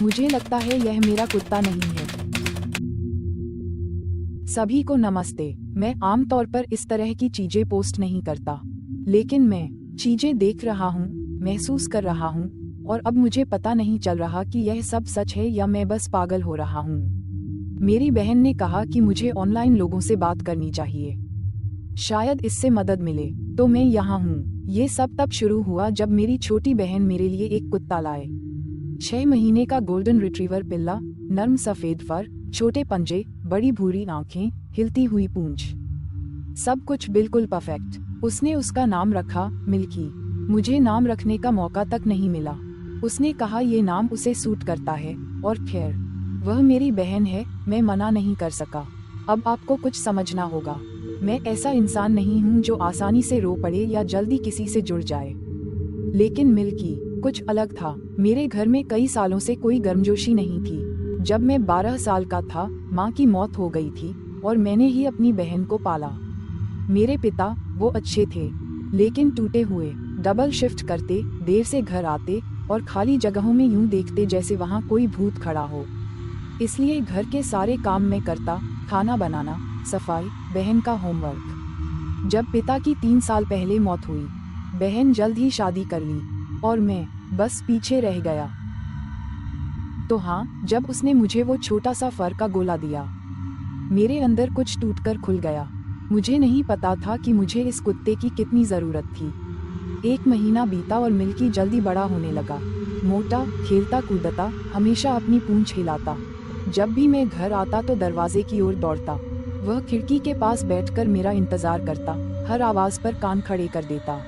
मुझे लगता है यह मेरा कुत्ता नहीं है। सभी को नमस्ते। मैं आमतौर पर इस तरह की चीजें पोस्ट नहीं करता, लेकिन मैं चीजें देख रहा हूँ, महसूस कर रहा हूँ, और अब मुझे पता नहीं चल रहा कि यह सब सच है या मैं बस पागल हो रहा हूँ। मेरी बहन ने कहा कि मुझे ऑनलाइन लोगों से बात करनी चाहिए, शायद इससे मदद मिले, तो मैं यहाँ हूँ। ये सब तब शुरू हुआ जब मेरी छोटी बहन मेरे लिए एक कुत्ता लाए। 6 महीने का गोल्डन रिट्रीवर पिल्ला, नर्म सफेद फर, छोटे पंजे, बड़ी भूरी आंखें, हिलती हुई पूंछ, सब कुछ बिल्कुल परफेक्ट। उसने उसका नाम रखा मिल्की। मुझे नाम रखने का मौका तक नहीं मिला। उसने कहा ये नाम उसे सूट करता है, और खैर वह मेरी बहन है, मैं मना नहीं कर सका। अब आपको कुछ समझना होगा, मैं ऐसा इंसान नहीं हूँ जो आसानी से रो पड़े या जल्दी किसी से जुड़ जाए। लेकिन मिल्की कुछ अलग था। मेरे घर में कई सालों से कोई गर्मजोशी नहीं थी। जब मैं 12 साल का था, माँ की मौत हो गई थी और मैंने ही अपनी बहन को पाला। मेरे पिता, वो अच्छे थे, लेकिन टूटे हुए, डबल शिफ्ट करते, देर से घर आते और खाली जगहों में यूं देखते जैसे वहाँ कोई भूत खड़ा हो। इसलिए घर के सारे काम मैं करता, खाना बनाना, सफाई, बहन का होमवर्क। जब पिता की 3 साल पहले मौत हुई, बहन जल्द ही शादी कर ली और मैं बस पीछे रह गया। तो हाँ, जब उसने मुझे वो छोटा सा फर का गोला दिया, मेरे अंदर कुछ टूटकर खुल गया। मुझे नहीं पता था कि मुझे इस कुत्ते की कितनी जरूरत थी। 1 महीना बीता और मिल्की जल्दी बड़ा होने लगा। मोटा, खेलता कूदता, हमेशा अपनी पूंछ हिलाता। जब भी मैं घर आता तो दरवाजे की ओर दौड़ता। वह खिड़की के पास बैठकर मेरा इंतजार करता, हर आवाज पर कान खड़े कर देता।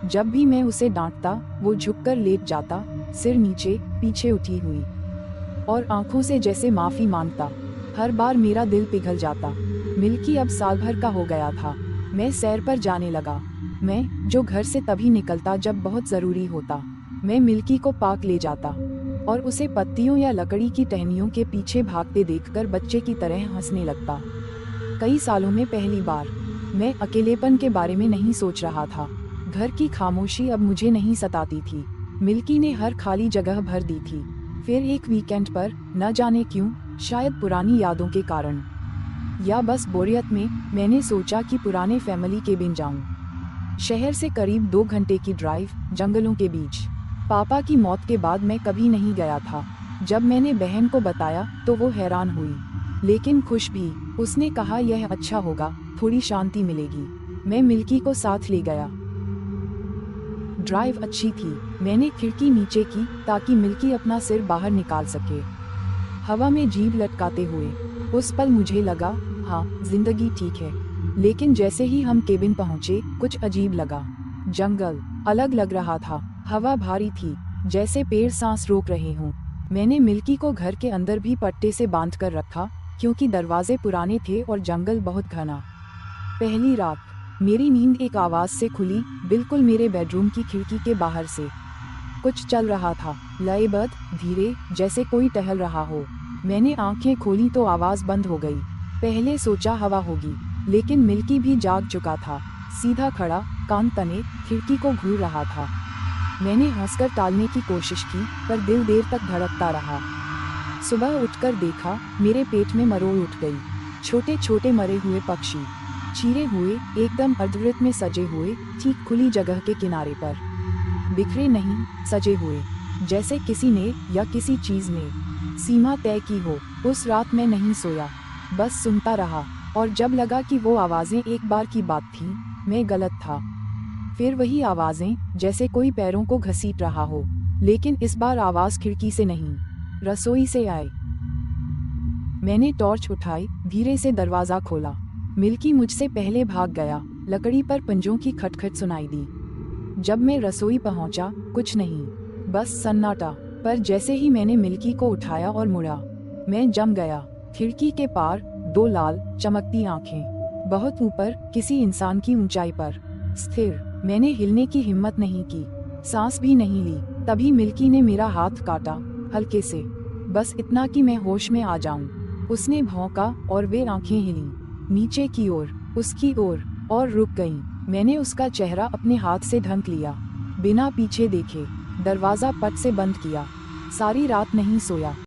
जब भी मैं उसे डांटता, वो झुककर लेट जाता, सिर नीचे, पीछे उठी हुई, और आंखों से जैसे माफी मांगता। हर बार मेरा दिल पिघल जाता। मिल्की अब साल भर का हो गया था। मैं सैर पर जाने लगा, मैं जो घर से तभी निकलता जब बहुत जरूरी होता। मैं मिल्की को पार्क ले जाता और उसे पत्तियों या लकड़ी की टहनियों के पीछे भागते देखकर बच्चे की तरह हंसने लगता। कई सालों में पहली बार मैं अकेलेपन के बारे में नहीं सोच रहा था। घर की खामोशी अब मुझे नहीं सताती थी। मिल्की ने हर खाली जगह भर दी थी। फिर एक वीकेंड पर, न जाने क्यों, शायद पुरानी यादों के कारण या बस बोरियत में, मैंने सोचा कि पुराने फैमिली केबिन जाऊं। शहर से करीब 2 घंटे की ड्राइव, जंगलों के बीच। पापा की मौत के बाद मैं कभी नहीं गया था। जब मैंने बहन को बताया तो वो हैरान हुई, लेकिन खुश भी। उसने कहा यह अच्छा होगा, थोड़ी शांति मिलेगी। मैं मिल्की को साथ ले गया। ड्राइव अच्छी थी। मैंने खिड़की नीचे की ताकि मिल्की अपना सिर बाहर निकाल सके, हवा में जीभ लटकाते हुए। उस पल मुझे लगा, हाँ, जिंदगी ठीक है। लेकिन जैसे ही हम केबिन पहुंचे, कुछ अजीब लगा। जंगल अलग लग रहा था, हवा भारी थी, जैसे पेड़ सांस रोक रहे हों। मैंने मिल्की को घर के अंदर भी पट्टे से बांध कर रखा, क्योंकि दरवाजे पुराने थे और जंगल बहुत घना। पहली रात मेरी नींद एक आवाज से खुली, बिल्कुल मेरे बेडरूम की खिड़की के बाहर से। कुछ चल रहा था, लयबद्ध, धीरे, जैसे कोई टहल रहा हो। मैंने आंखें खोली तो आवाज बंद हो गई। पहले सोचा हवा होगी, लेकिन मिल्की भी जाग चुका था, सीधा खड़ा, कान तने, खिड़की को घूर रहा था। मैंने हंसकर टालने की कोशिश की, पर दिल देर तक धड़कता रहा। सुबह उठकर देखा, मेरे पेट में मरोड़ उठ गई। छोटे छोटे मरे हुए पक्षी, चीरे हुए, एकदम अर्धवृत्त में सजे हुए, ठीक खुली जगह के किनारे पर। बिखरे नहीं, सजे हुए, जैसे किसी ने या किसी चीज ने सीमा तय की हो। उस रात मैं नहीं सोया, बस सुनता रहा, और जब लगा कि वो आवाजें एक बार की बात थी, मैं गलत था। फिर वही आवाजें, जैसे कोई पैरों को घसीट रहा हो, लेकिन इस बार आवाज खिड़की से नहीं, रसोई से आई। मैंने टॉर्च उठाई, धीरे से दरवाजा खोला। मिल्की मुझसे पहले भाग गया। लकड़ी पर पंजों की खटखट सुनाई दी। जब मैं रसोई पहुंचा, कुछ नहीं, बस सन्नाटा। पर जैसे ही मैंने मिल्की को उठाया और मुड़ा, मैं जम गया। खिड़की के पार 2 लाल, चमकती आंखें, बहुत ऊपर, किसी इंसान की ऊंचाई पर, स्थिर। मैंने हिलने की हिम्मत नहीं की, सांस भी नहीं ली। तभी मिल्की ने मेरा हाथ काटा, हल्के से, बस इतना कि मैं होश में आ जाऊं। उसने भौंका और वे आंखें हिली, नीचे की ओर, उसकी ओर, और रुक गईं। मैंने उसका चेहरा अपने हाथ से ढक लिया, बिना पीछे देखे। दरवाजा पट से बंद किया। सारी रात नहीं सोया।